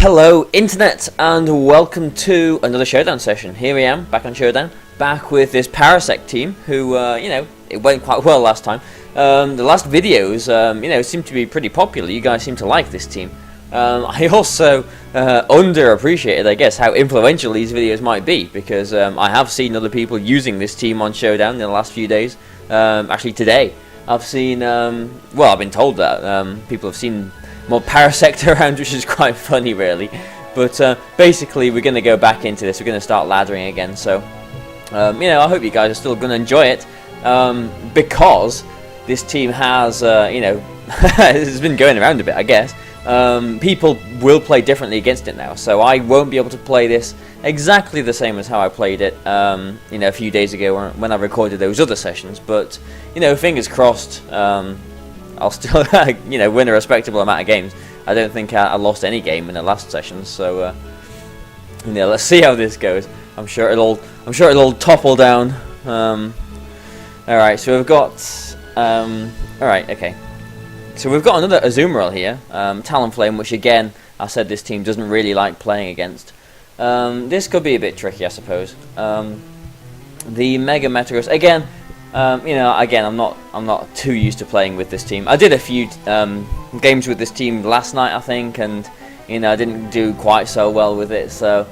Hello Internet, and welcome to another Showdown session. Here I am, back on Showdown, back with this Parasect team, who, it went quite well last time. The last videos, seem to be pretty popular. You guys seem to like this team. I also underappreciated, I guess, how influential these videos might be, because I have seen other people using this team on Showdown in the last few days. Actually today, I've seen, I've been told that people have seen more Parasect around, which is quite funny really. But basically we're going to go back into this. We're going to start laddering again, so I hope you guys are still going to enjoy it, because this team has it's been going around a bit, I guess. People will play differently against it now, so I won't be able to play this exactly the same as how I played it a few days ago when I recorded those other sessions. But fingers crossed, I'll still win a respectable amount of games. I don't think I lost any game in the last session, so let's see how this goes. I'm sure it'll topple down. Alright, so we've got okay. So we've got another Azumarill here, Talonflame, which again, I said this team doesn't really like playing against. This could be a bit tricky, I suppose. The Mega Metagross, again, I'm not too used to playing with this team. I did a few games with this team last night, I think, and I didn't do quite so well with it. So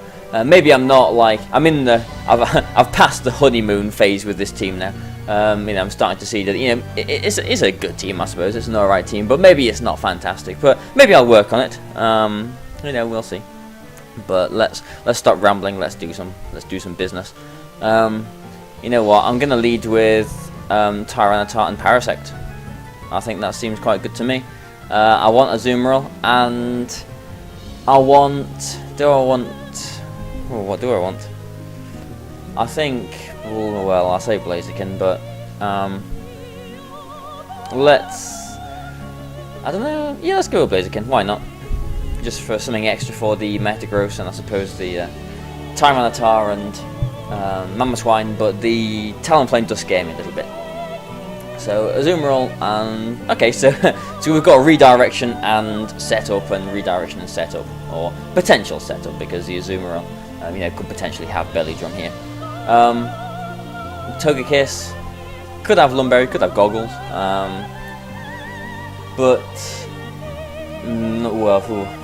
maybe I'm not like I've passed the honeymoon phase with this team now. I'm starting to see that it's a good team, I suppose. It's an alright team, but maybe it's not fantastic. But maybe I'll work on it. We'll see. But let's stop rambling. Let's do some business. You know what? I'm gonna lead with Tyranitar and Parasect. I think that seems quite good to me. I want Azumarill, and what do I want? I think, I'll say Blaziken, but I don't know. Yeah, let's go with Blaziken. Why not? Just for something extra for the Metagross, and I suppose the Tyranitar and Mamoswine, but the Talonflame does scare me a little bit. So Azumarill, and okay, so we've got a redirection and setup, and redirection and setup, or potential setup, because the Azumarill, could potentially have Belly Drum here. Togekiss could have Lumberry, could have Goggles, but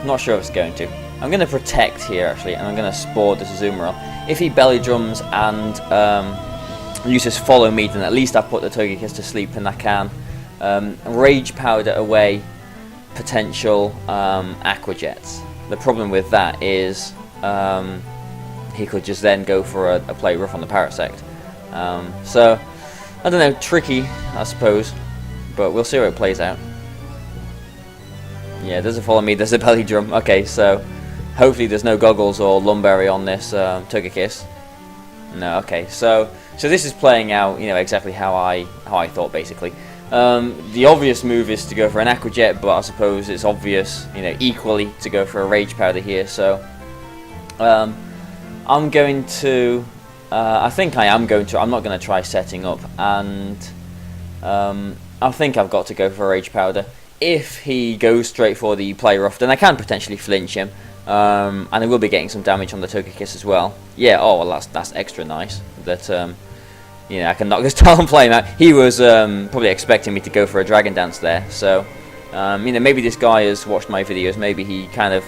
not sure if it's going to. I'm going to protect here actually, and I'm going to Spore this Azumarill. If he Belly Drums and uses Follow Me, then at least I put the Togekiss to sleep, and I can Rage Powder away potential Aqua Jets. The problem with that is he could just then go for a play rough on the Parasect. So I don't know, tricky I suppose, but we'll see how it plays out. Yeah, there's a Follow Me, there's a Belly Drum. Okay, so hopefully there's no Goggles or Lumberry on this Togekiss. No, okay, so this is playing out, exactly how I thought basically. The obvious move is to go for an Aqua Jet, but I suppose it's obvious, equally to go for a Rage Powder here. So I'm going to, I'm not going to try setting up, and I think I've got to go for a Rage Powder. If he goes straight for the Play Rough, then I can potentially flinch him. And I will be getting some damage on the Togekiss as well. Yeah, that's extra nice. That I can knock this Talonflame out. He was probably expecting me to go for a Dragon Dance there. So maybe this guy has watched my videos. Maybe he kind of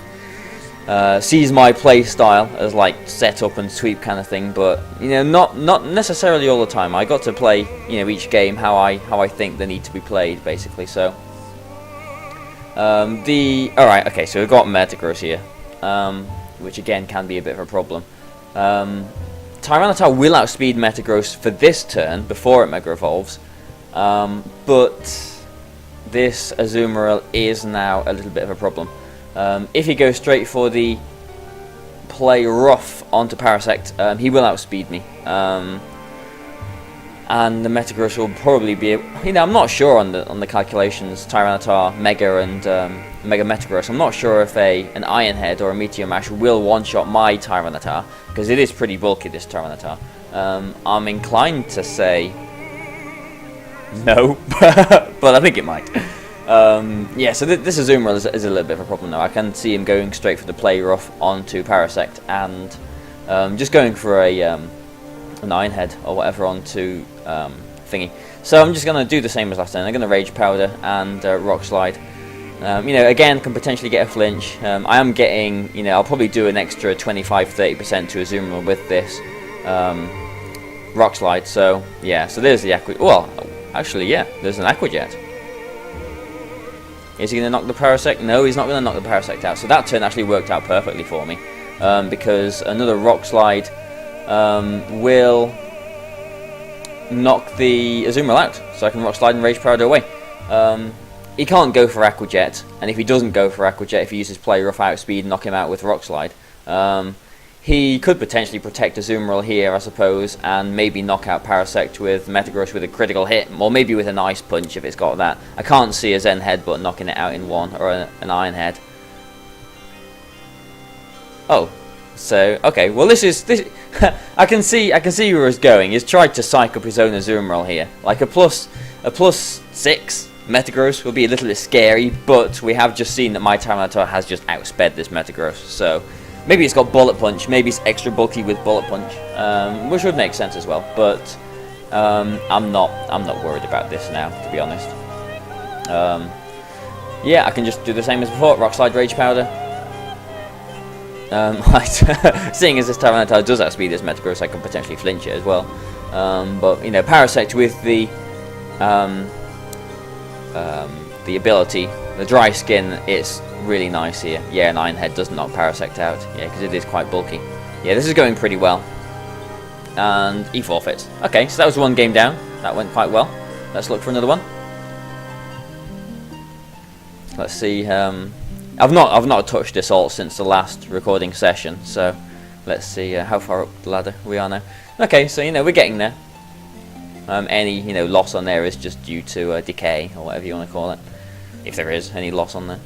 sees my play style as like set up and sweep kind of thing. But not necessarily all the time. I got to play each game how I think they need to be played basically. So alright, okay. So we've got Metagross here. Which again can be a bit of a problem. Tyranitar will outspeed Metagross for this turn before it Mega Evolves, but this Azumarill is now a little bit of a problem. If he goes straight for the Play Rough onto Parasect, he will outspeed me, and the Metagross will probably be, I'm not sure on the calculations, Tyranitar, Mega, and Mega Metagross. I'm not sure if an Iron Head or a Meteor Mash will one-shot my Tyranitar, because it is pretty bulky, this Tyranitar. I'm inclined to say no, but I think it might. Yeah, so this Azumarill is a little bit of a problem now. I can see him going straight for the play rough onto Parasect and just going for a an Iron Head or whatever onto thingy. So I'm just going to do the same as last time. I'm going to Rage Powder and Rock Slide. You know, again, can potentially get a flinch. I am getting, you know, I'll probably do an extra 25-30% to Azumarill with this Rock Slide. So yeah, so there's the Aqua. Well, actually, yeah, there's an Aqua Jet. Is he going to knock the Parasect? No, he's not going to knock the Parasect out. So that turn actually worked out perfectly for me. Because another Rock Slide will knock the Azumarill out. So I can Rock Slide and Rage Powder away. He can't go for Aqua Jet. And if he doesn't go for Aqua Jet, if he uses Play Rough Outspeed and knock him out with Rock Slide, he could potentially protect Azumarill here, I suppose, and maybe knock out Parasect with Metagross with a critical hit, or maybe with an Ice Punch if it's got that. I can't see a Zen Headbutt knocking it out in one, or an Iron Head. Oh, so okay. Well, this. I can see where it's going. He's tried to psych up his own Azumarill here, like a plus 6 Metagross would be a little bit scary, but we have just seen that my Tyranitar has just outsped this Metagross, so. Maybe it's got Bullet Punch, maybe it's extra bulky with Bullet Punch, which would make sense as well, but I'm not worried about this now, to be honest. Yeah, I can just do the same as before, Rock Slide, Rage Powder. Seeing as this Tyranitar does outspeed this Metagross, I can potentially flinch it as well. But, you know, Parasect with the ability, the Dry Skin, it's really nice here. Yeah, an Iron Head doesn't knock Parasect out. Yeah, because it is quite bulky. Yeah, this is going pretty well. And he forfeits. Okay, so that was one game down. That went quite well. Let's look for another one. Let's see. I've not touched Assault since the last recording session. So let's see how far up the ladder we are now. Okay, so you know we're getting there. Any loss on there is just due to decay or whatever you want to call it. If there is any loss on there.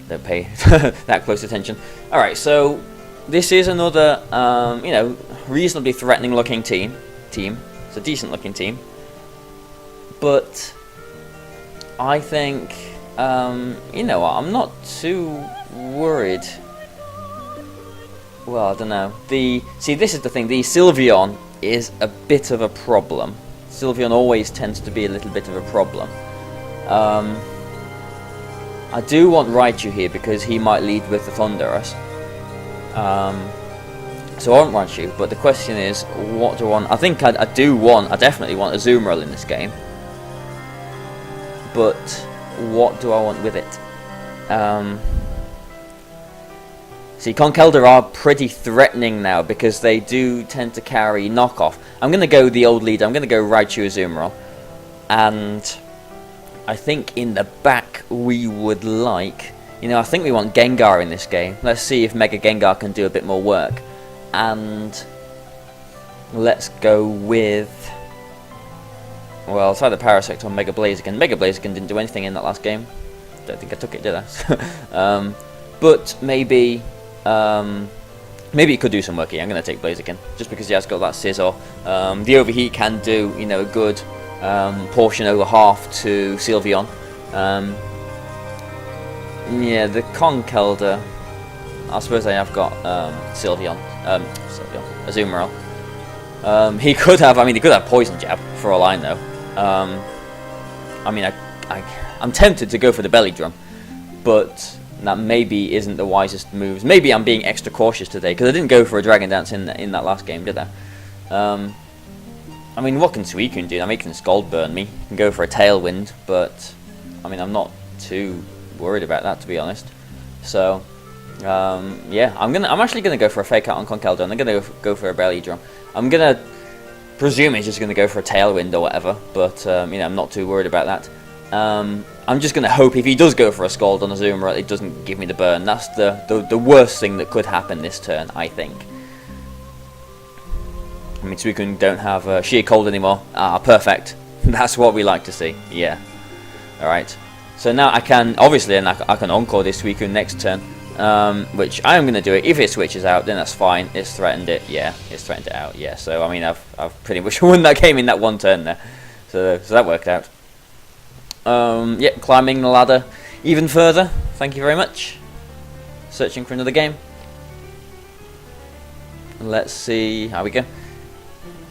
Don't pay that close attention. Alright, so this is another, reasonably threatening looking team. It's a decent looking team. But I think, you know what, I'm not too worried. Well, I don't know. See, this is the thing. The Sylveon is a bit of a problem. Sylveon always tends to be a little bit of a problem. I do want Raichu here because he might lead with the Thundurus. So I want Raichu, but the question is, what do I want? I think I definitely want Azumarill in this game. But what do I want with it? See, Conkeldurr are pretty threatening now because they do tend to carry knockoff. I'm going to go the old leader. I'm going to go Raichu Azumarill. And I think in the back we would like... I think we want Gengar in this game. Let's see if Mega Gengar can do a bit more work. And let's go with... Well, it's either Parasect or Mega Blaziken. Mega Blaziken didn't do anything in that last game. Don't think I took it, did I? But maybe... maybe it could do some work here. I'm going to take Blaziken, just because he has got that Scizor. The Overheat can do, a good portion over half to Sylveon. Yeah, the Conkeldurr. I suppose I have got Sylveon, Azumarill. He could have Poison Jab for all I know. I'm tempted to go for the Belly Drum, but that maybe isn't the wisest moves. Maybe I'm being extra cautious today because I didn't go for a Dragon Dance in that last game, did I? What can Suicune do? It can Scald Burn me. Can go for a Tailwind, but I'm not too worried about that, to be honest. So yeah, I'm actually gonna go for a Fake Out on Conkeldurr, and I'm gonna go for a Belly Drum. I'm gonna presume he's just gonna go for a Tailwind or whatever, but I'm not too worried about that. I'm just gonna hope if he does go for a Scald on Azumarill, it doesn't give me the burn. That's the worst thing that could happen this turn, I think. Suicune don't have Sheer Cold anymore. Ah, perfect. That's what we like to see. Yeah. Alright. So now I can, obviously, I can Encore this Suicune next turn. Which I am going to do it. If it switches out, then that's fine. It's threatened it. Yeah, it's threatened it out. Yeah, so, I've pretty much won that game in that one turn there. So that worked out. Yeah, climbing the ladder even further. Thank you very much. Searching for another game. Let's see how we go.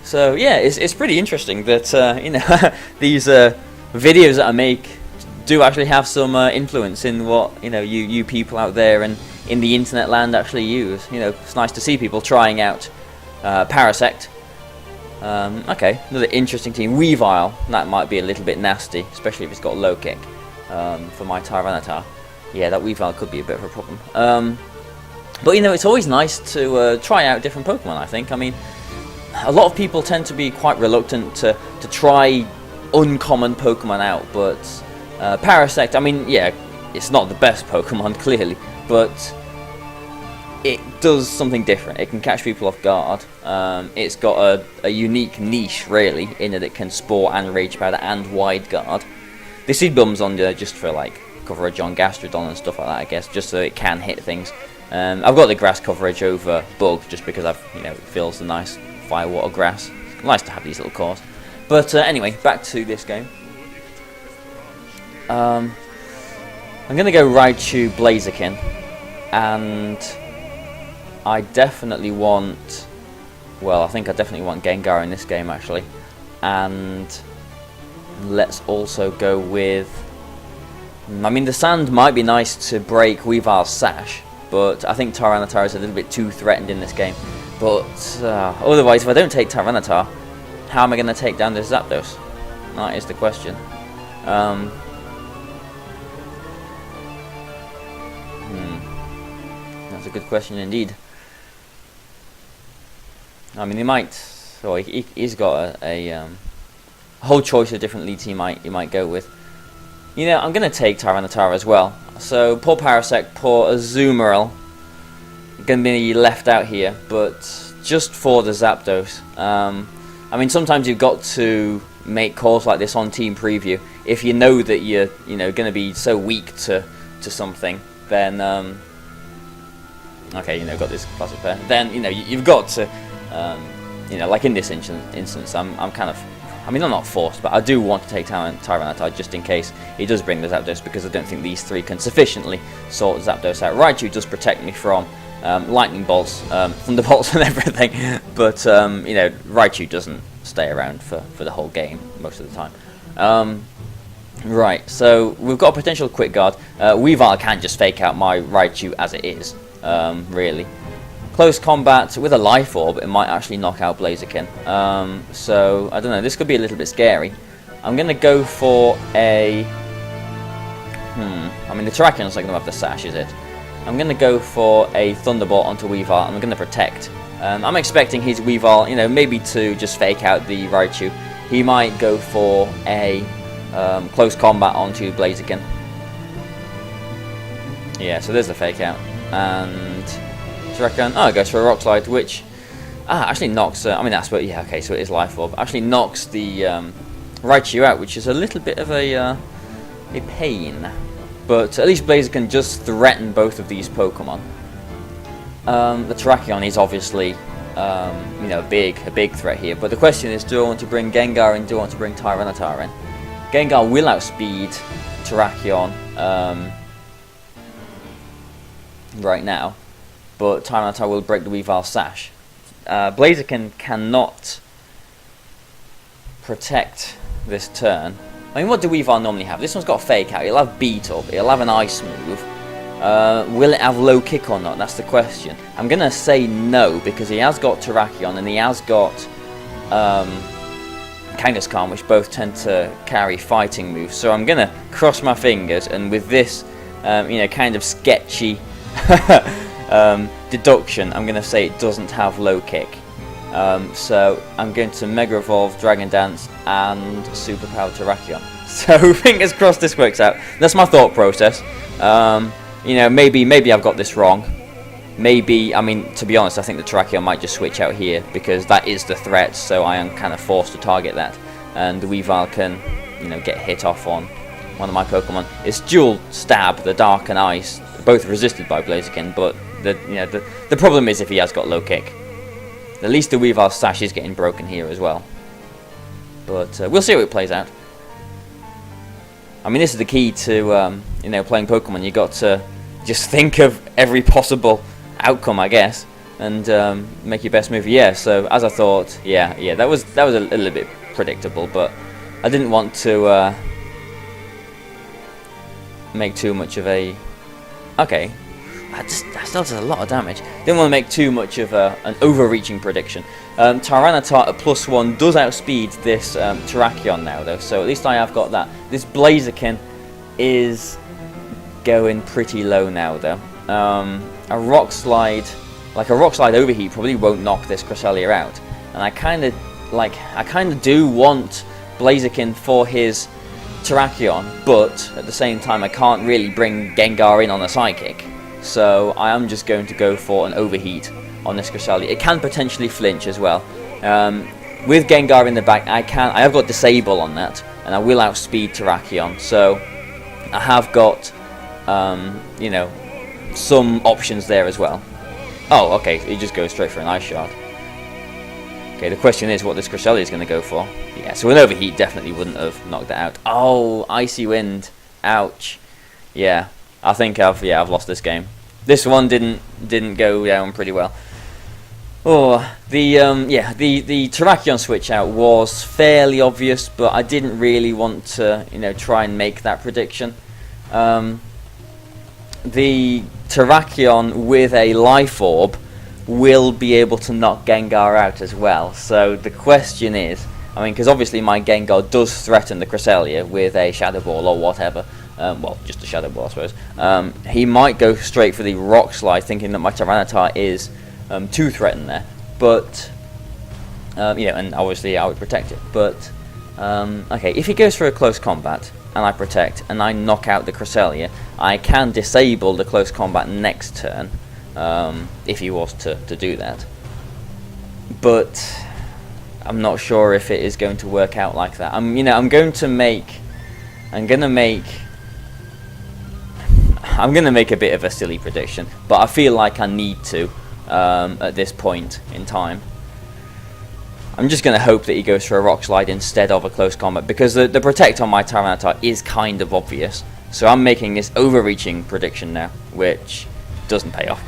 So yeah, it's pretty interesting that you know these videos that I make do actually have some influence in what you people out there and in the internet land actually use. It's nice to see people trying out Parasect. Okay, another interesting team. Weavile, that might be a little bit nasty, especially if it's got low kick. For my Tyranitar, yeah, that Weavile could be a bit of a problem. But it's always nice to try out different Pokemon, I think. I mean, a lot of people tend to be quite reluctant to try uncommon Pokemon out, but Parasect, I mean, yeah, it's not the best Pokemon, clearly, but it does something different. It can catch people off guard. It's got a unique niche, really, in that it can Spore and Rage Powder and Wide Guard. The Seed Bomb's on there just for, like, coverage on Gastrodon and stuff like that, I guess, just so it can hit things. I've got the grass coverage over Bug, just because it feels the nice firewater grass. It's nice to have these little cores. But anyway, back to this game. I'm going to go Raichu Blaziken, and I definitely want... Well, I think I definitely want Gengar in this game, actually. And let's also go with... I mean, the sand might be nice to break Weavile's Sash, but I think Tyranitar is a little bit too threatened in this game. But otherwise, if I don't take Tyranitar, how am I going to take down this Zapdos? That is the question. That's a good question indeed. I mean, he might... So he's got a whole choice of different leads he might go with. I'm going to take Tyranitar as well. So, poor Parasect, poor Azumarill, going to be left out here, but just for the Zapdos. I mean, sometimes you've got to make calls like this on Team Preview. If you know that you're, going to be so weak to something, then, okay, got this classic pair. Then, you've got to, like in this instance, I'm kind of... I mean, I'm not forced, but I do want to take Tyranitar just in case he does bring the Zapdos, because I don't think these three can sufficiently sort Zapdos out. Raichu does protect me from lightning bolts, thunderbolts and everything, but, Raichu doesn't stay around for the whole game most of the time. Right, so we've got a potential Quick Guard. Weavile can just fake out my Raichu as it is, really. Close combat with a Life Orb, it might actually knock out Blaziken. So, I don't know, this could be a little bit scary. I'm going to go for a... I mean, the Terrakion's not going to have the Sash, is it? I'm going to go for a Thunderbolt onto Weavile, and I'm going to Protect. I'm expecting his Weavile, maybe to just fake out the Raichu. He might go for a Close Combat onto Blaziken. Yeah, so there's the fake out. And... it goes for a Rock Slide, which actually knocks... I mean, that's what... Yeah, okay, so it is Life Orb. Actually knocks the Raichu out, which is a little bit of a pain. But at least Blaziken just threaten both of these Pokemon. The Terrakion is obviously, a big threat here. But the question is, do I want to bring Gengar in? Do I want to bring Tyranitar in? Gengar will outspeed Terrakion right now. But Tyranitar will break the Weavile Sash. Blaziken cannot protect this turn. I mean, what do Weavile normally have? This one's got a Fake Out. It'll have Beat Up. It'll have an Ice Move. Will it have Low Kick or not? That's the question. I'm going to say no, because he has got Terrakion and he has got Kangaskhan, which both tend to carry fighting moves. So I'm going to cross my fingers, and with this, kind of sketchy... deduction, I'm going to say it doesn't have Low Kick. So I'm going to Mega Evolve, Dragon Dance, and Superpower Terrakion. So fingers crossed this works out. That's my thought process. Maybe I've got this wrong. Maybe, I mean, to be honest, I think the Terrakion might just switch out here, because that is the threat, so I am kind of forced to target that. And the Weavile can, get hit off on one of my Pokemon. It's dual stab, the Dark and Ice, both resisted by Blaziken, but the problem is if he has got Low Kick. At least the Weavile Sash is getting broken here as well. But we'll see how it plays out. I mean, this is the key to you know, playing Pokemon. You got to just think of every possible outcome, I guess, and make your best move. Yeah. So as I thought, yeah, that was a little bit predictable, but I didn't want to make too much of a. Okay, that still does a lot of damage. Didn't want to make too much of an overreaching prediction. Tyranitar at +1 does outspeed this Terrakion now, though, so at least I have got that. This Blaziken is going pretty low now, though. A Rock Slide, like a Rock Slide Overheat, probably won't knock this Cresselia out. And I kind of do want Blaziken for his Terrakion, but at the same time I can't really bring Gengar in on a Psychic. So I am just going to go for an Overheat on this Cresselia. It can potentially flinch as well. With Gengar in the back, I have got Disable on that, and I will outspeed Terrakion. So I have got, you know, some options there as well. Oh, okay, it just goes straight for an Ice Shard. Okay, the question is what this Cresselia is going to go for. Yeah, so an Overheat definitely wouldn't have knocked that out. Oh, Icy Wind. Ouch. Yeah, I think I've lost this game. This one didn't go down pretty well. Oh, the Terrakion switch out was fairly obvious, but I didn't really want to, you know, try and make that prediction. The Terrakion with a Life Orb will be able to knock Gengar out as well. So the question is, I mean, because obviously my Gengar does threaten the Cresselia with a Shadow Ball or whatever. Well, just a Shadow Ball, I suppose. He might go straight for the Rock Slide, thinking that my Tyranitar is too threatened there. But, you know, and obviously I would protect it. But, okay, if he goes for a close combat, and I protect, and I knock out the Cresselia, I can disable the close combat next turn, if he was to do that. But I'm not sure if it is going to work out like that. I'm going to make a bit of a silly prediction, but I feel like I need to at this point in time. I'm just going to hope that he goes for a Rock Slide instead of a close combat, because the protect on my Tyranitar is kind of obvious. So I'm making this overreaching prediction now, which doesn't pay off.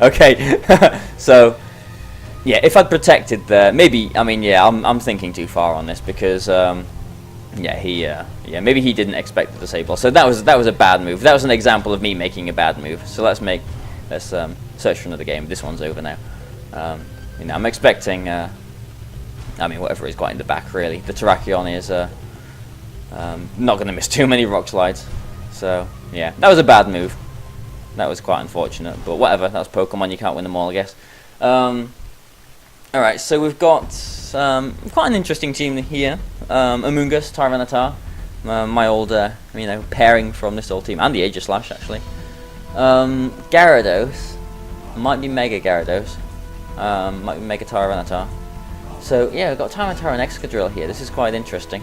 Okay, so yeah, if I'd protected there, maybe, I mean, yeah, I'm thinking too far on this, because yeah, maybe he didn't expect the disable. So that was a bad move. That was an example of me making a bad move. So let's search for another game. This one's over now. You know, I'm expecting. I mean, whatever he's got in the back, really. The Terrakion is not going to miss too many Rock Slides. So, yeah, that was a bad move. That was quite unfortunate, but whatever. That's Pokemon, you can't win them all, I guess. Alright, so we've got quite an interesting team here. Amoonguss, Tyranitar, my old, you know, pairing from this old team, and the Aegislash, actually. Gyarados, might be Mega Gyarados, might be Mega Tyranitar. So yeah, we've got Tyranitar and Excadrill here. This is quite interesting.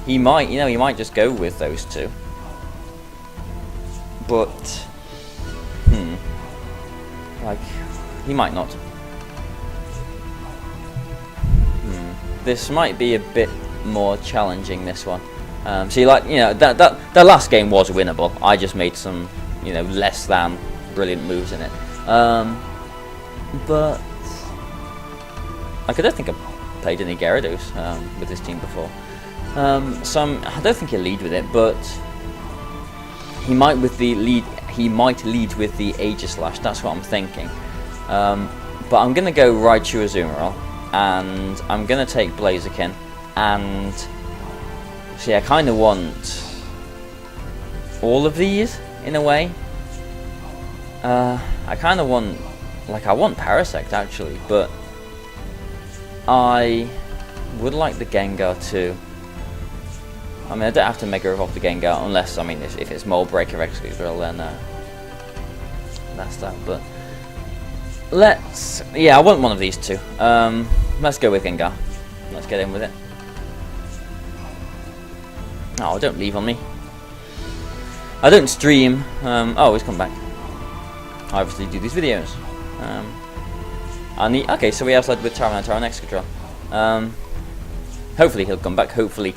He might, you know, he might just go with those two. But, like, he might not. This might be a bit more challenging, this one. See, like, you know, that last game was winnable. I just made some, you know, less than brilliant moves in it. But like, I don't think I've played any Gyarados with this team before. So I don't think he'll lead with it, but he might lead with the Aegislash. That's what I'm thinking. But I'm gonna go Raichu Azumarill, and I'm gonna take Blaziken, and see, I kind of want all of these in a way. I kind of want, like, I want Parasect actually, but I would like the Gengar too. I mean, I don't have to Mega Evolve the Gengar unless, I mean, if it's Mold Breaker Excadrill, then that's that. But yeah, I want one of these two. Let's go with Gengar. Let's get in with it. Oh, don't leave on me. I don't stream. Oh, he's come back. I obviously do these videos. Okay, so we have led with Tyranitar and Excadrill. Hopefully he'll come back. Hopefully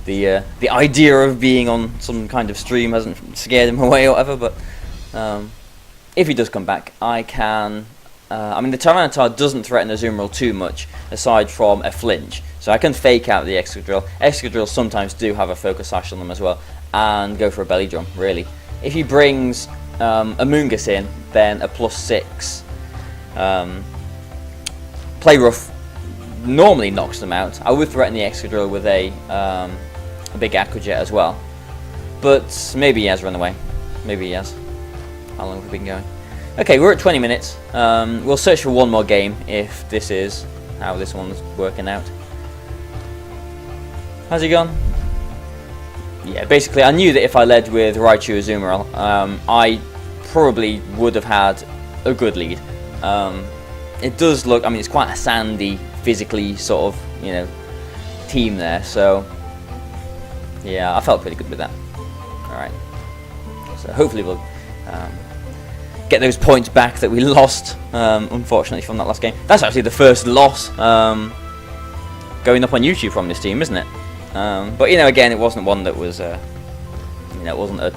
the idea of being on some kind of stream hasn't scared him away or whatever. But if he does come back, I can. I mean, the Tyranitar doesn't threaten Azumarill too much, aside from a flinch. So I can fake out the Excadrill. Excadrills sometimes do have a Focus Sash on them as well, and go for a Belly Drum, really. If he brings a Moongus in, then a +6 Play Rough normally knocks them out. I would threaten the Excadrill with a big Aqua Jet as well. But maybe he has run away. Maybe he has. How long have we been going? Okay, we're at 20 minutes. We'll search for one more game if this is how this one's working out. How's he gone? Yeah, basically I knew that if I led with Raichu Azumarill, I probably would have had a good lead. It does look, I mean, it's quite a sandy, physically sort of, you know, team there, so yeah, I felt pretty good with that. Alright, so hopefully we'll get those points back that we lost, unfortunately, from that last game. That's actually the first loss going up on YouTube from this team, isn't it? But, you know, again, it wasn't one that was, you know, it wasn't a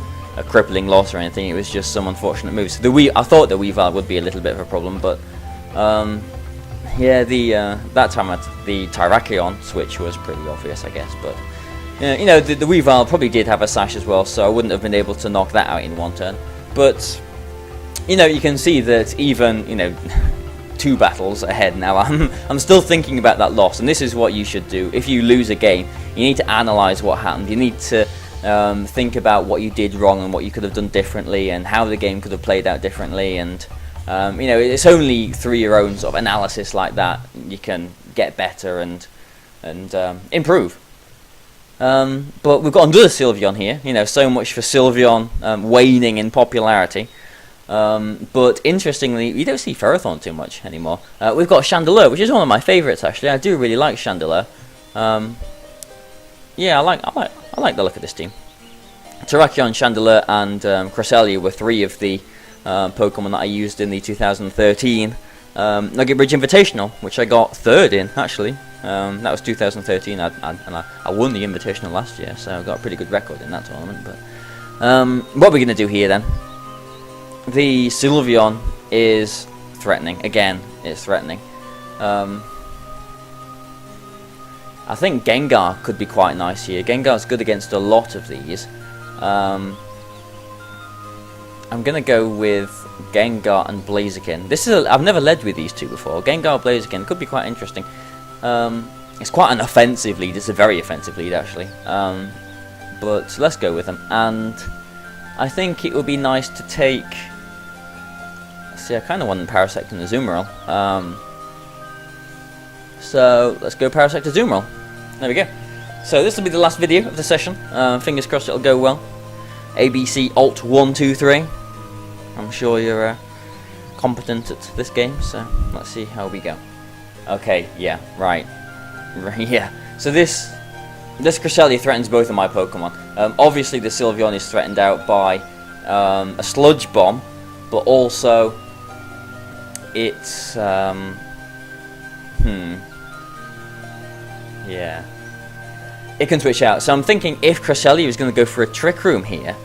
crippling loss or anything. It was just some unfortunate moves. I thought the Weavile would be a little bit of a problem, but yeah, that time the Tyrakion switch was pretty obvious, I guess. But you know, the Weavile probably did have a Sash as well, so I wouldn't have been able to knock that out in one turn. But you know, you can see that even, you know, 2 battles ahead now, I'm still thinking about that loss, and this is what you should do. If you lose a game, you need to analyse what happened. You need to think about what you did wrong and what you could have done differently, and how the game could have played out differently. And you know, it's only through your own sort of analysis like that you can get better and improve. But we've got another Sylveon here. You know, so much for Sylveon waning in popularity. But interestingly, you don't see Ferrothorn too much anymore. We've got Chandelure, which is one of my favourites actually. I do really like Chandelure. Yeah, I like the look of this team. Terrakion, Chandelure, and Cresselia were 3 of the Pokemon that I used in the 2013 Nugget Bridge Invitational, which I got 3rd in actually. That was 2013, and I won the Invitational last year, so I got a pretty good record in that tournament. But what are we going to do here then? The Sylveon is threatening. Again, it's threatening. I think Gengar could be quite nice here. Gengar's good against a lot of these. I'm going to go with Gengar and Blaziken. I've never led with these two before. Gengar, Blaziken could be quite interesting. It's quite an offensive lead. It's a very offensive lead, actually. But let's go with them. And I think it would be nice to take... See, I kind of want Parasect and Azumarill. So let's go Parasect Azumarill. There we go. So this will be the last video of the session. Fingers crossed it'll go well. ABC Alt 1 2 3. I'm sure you're competent at this game, so let's see how we go. Okay, yeah, right, yeah. So this Cresselia threatens both of my Pokemon. Obviously the Sylveon is threatened out by a Sludge Bomb, but also it's yeah, it can switch out. So I'm thinking if Cresselia is going to go for a Trick Room here,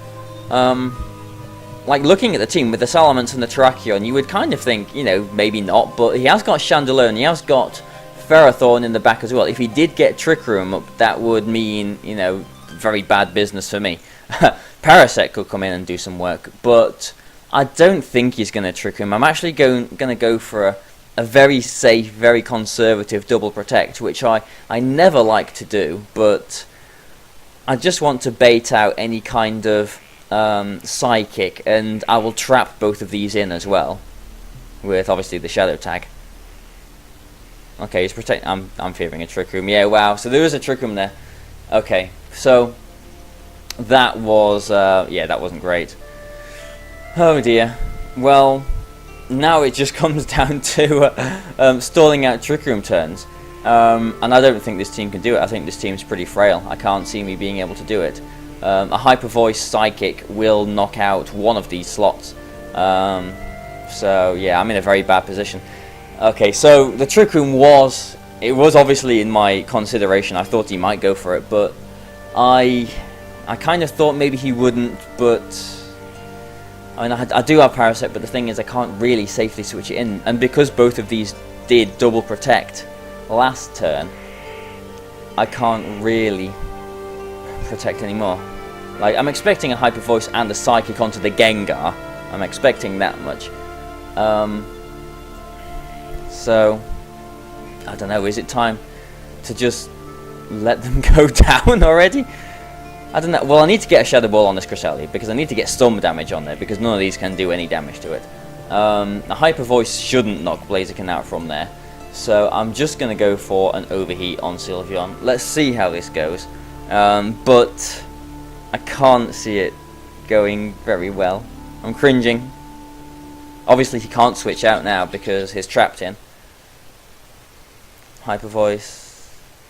like looking at the team with the Salamence and the Terrakion, you would kind of think, you know, maybe not, but he has got Chandelure and he has got Ferrothorn in the back as well. If he did get Trick Room up, that would mean, you know, very bad business for me. Parasect could come in and do some work, but I don't think he's going to Trick Room. I'm actually going to go for a very safe, very conservative Double Protect, which I never like to do, but I just want to bait out any kind of Psychic, and I will trap both of these in as well, with obviously the Shadow Tag. Okay, he's I'm fearing a Trick Room. Yeah, wow. So there is a Trick Room there. Okay, so that was yeah, that wasn't great. Oh dear. Well, now it just comes down to stalling out Trick Room turns, and I don't think this team can do it. I think this team's pretty frail. I can't see me being able to do it. A Hyper Voice Psychic will knock out one of these slots. So yeah, I'm in a very bad position. Okay, so the Trick Room was obviously in my consideration. I thought he might go for it, but I kind of thought maybe he wouldn't, but I mean, I do have Parasect, but the thing is I can't really safely switch it in, and because both of these did double protect last turn, I can't really protect anymore. Like, I'm expecting a Hyper Voice and a Psychic onto the Gengar. I'm expecting that much. So, I don't know, is it time to just let them go down already? I don't know. Well, I need to get a Shadow Ball on this Cresselia because I need to get some damage on there because none of these can do any damage to it. A Hyper Voice shouldn't knock Blaziken out from there. So I'm just going to go for an Overheat on Sylveon. Let's see how this goes. But I can't see it going very well. I'm cringing. Obviously he can't switch out now because he's trapped in. Hyper Voice.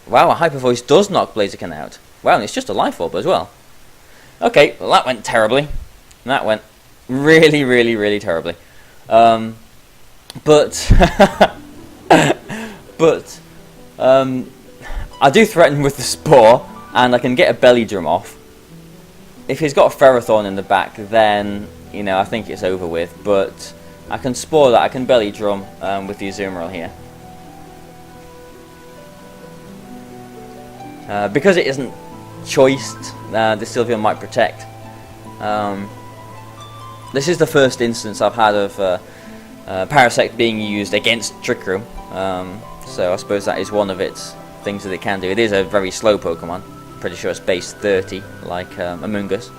Wow, a Hyper Voice does knock Blaziken out. Wow, and it's just a Life Orb as well. Okay, well that went terribly. That went really, really, really terribly. But I do threaten with the Spore, and I can get a Belly Drum off. If he's got a Ferrothorn in the back, then, you know, I think it's over with. But I can Spore that, I can Belly Drum with the Azumarill here. Because it isn't choiced, the Sylveon might protect. This is the first instance I've had of Parasect being used against Trick Room. So I suppose that is one of its things that it can do. It is a very slow Pokemon. Pretty sure it's base 30, like Amoonguss.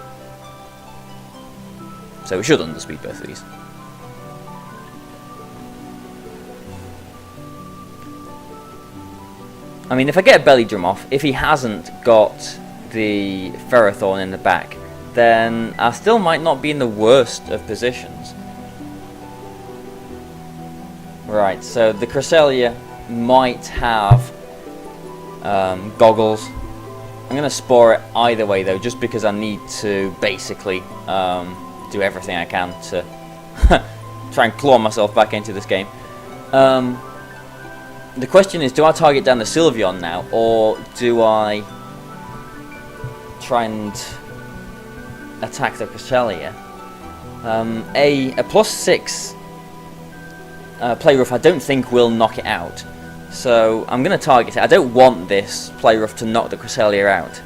So we should underspeed both of these. I mean, if I get a Belly Drum off, if he hasn't got the Ferrothorn in the back, then I still might not be in the worst of positions. Right, so the Cresselia might have Goggles. I'm going to Spore it either way though, just because I need to basically do everything I can to try and claw myself back into this game. The question is, do I target down the Sylveon now, or do I try and attack the Cresselia? A +6 Play Rough I don't think will knock it out, so I'm going to target it. I don't want this Play Rough to knock the Cresselia out.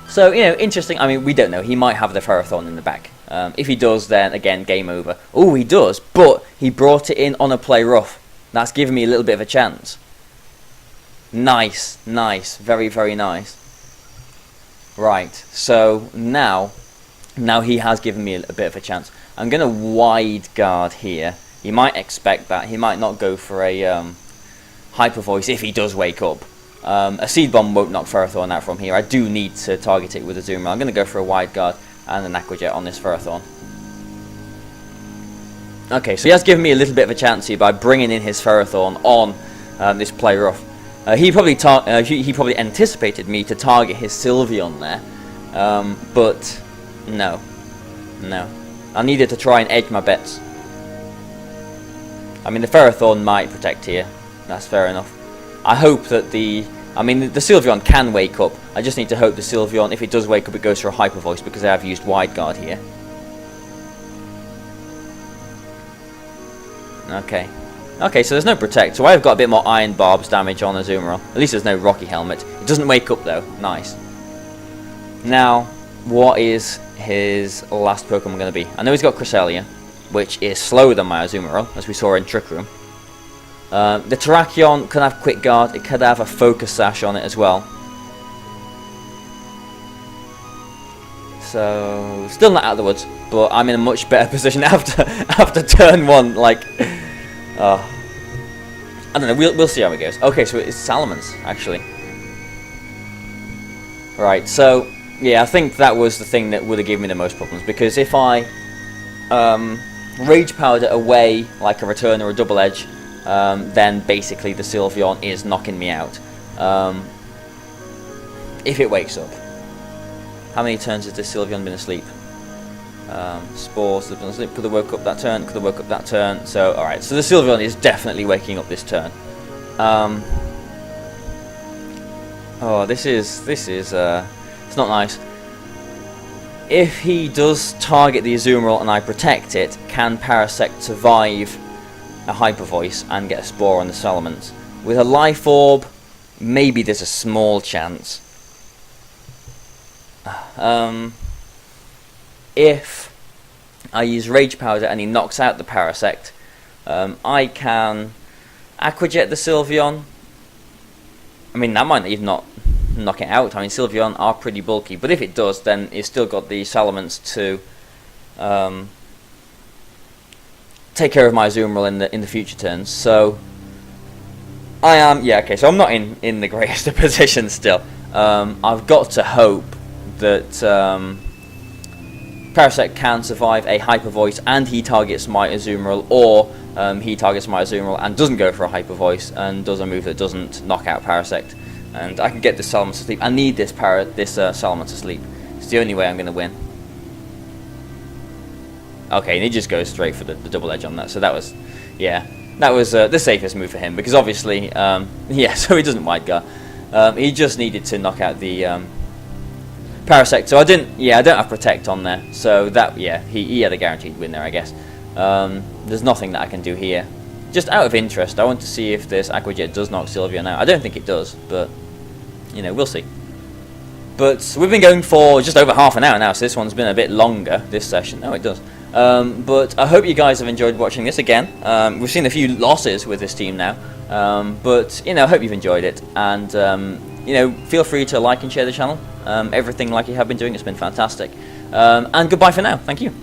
So, you know, interesting. I mean, we don't know. He might have the Ferrothorn in the back. If he does, then again, game over. Oh, he does, but he brought it in on a Play Rough. That's giving me a little bit of a chance. Nice, nice, very, very nice. Right, so now he has given me a bit of a chance. I'm going to Wide Guard here. He might expect that. He might not go for a Hyper Voice if he does wake up. A Seed Bomb won't knock Ferrothorn out from here. I do need to target it with a Azumarill. I'm going to go for a Wide Guard and an Aqua Jet on this Ferrothorn. Okay, so he has given me a little bit of a chance here by bringing in his Ferrothorn on this Play Rough. He probably anticipated me to target his Sylveon there, but no. I needed to try and edge my bets. I mean, the Ferrothorn might protect here. That's fair enough. I hope that the Sylveon can wake up. I just need to hope the Sylveon, if it does wake up, it goes for a Hyper Voice because I have used Wide Guard here. Okay, so there's no Protect, so I've got a bit more Iron Barbs damage on Azumarill. At least there's no Rocky Helmet. It doesn't wake up though. Nice. Now, what is his last Pokemon going to be? I know he's got Cresselia, which is slower than my Azumarill, as we saw in Trick Room. The Terrakion could have Quick Guard. It could have a Focus Sash on it as well. So, still not out of the woods, but I'm in a much better position after turn one. Like, I don't know. We'll see how it goes. Okay, so it's Salamence actually. Right. So yeah, I think that was the thing that would have given me the most problems, because if I Rage Powered it away like a Return or a Double Edge, then basically the Sylveon is knocking me out. If it wakes up. How many turns has this Sylveon been asleep? Spores have been asleep. Could have woke up that turn. Could have woke up that turn. So, alright. So the Sylveon is definitely waking up this turn. Oh, this is it's not nice. If he does target the Azumarill and I protect it, can Parasect survive a Hyper Voice and get a Spore on the Salamence? With a Life Orb, maybe there's a small chance. If I use Rage Powder and he knocks out the Parasect, I can Aqua Jet the Sylveon. I mean, that might even not knock it out. I mean, Sylveon are pretty bulky, but if it does, then it's still got the Salamence to take care of my Azumarill in the future turns. So I am, yeah, okay. So I'm not in the greatest of positions still. I've got to hope that Parasect can survive a Hyper Voice and he targets my Azumarill, or he targets my Azumarill and doesn't go for a Hyper Voice and does a move that doesn't knock out Parasect, and I can get this Salamence to sleep. I need this Salamence to sleep. It's the only way I'm going to win. Okay, and he just goes straight for the double edge on that. So that was, yeah, that was the safest move for him, because obviously, yeah, so he doesn't Wide Guard. He just needed to knock out the Parasect. So I don't have Protect on there. So that, yeah, he had a guaranteed win there, I guess. There's nothing that I can do here. Just out of interest, I want to see if this Aqua Jet does knock Sylveon out. I don't think it does, but, you know, we'll see. But we've been going for just over half an hour now, so this one's been a bit longer, this session. Oh, it does. But I hope you guys have enjoyed watching this again. We've seen a few losses with this team now, but, you know, I hope you've enjoyed it. And, you know, feel free to like and share the channel. Everything like you have been doing, it's been fantastic. And goodbye for now. Thank you.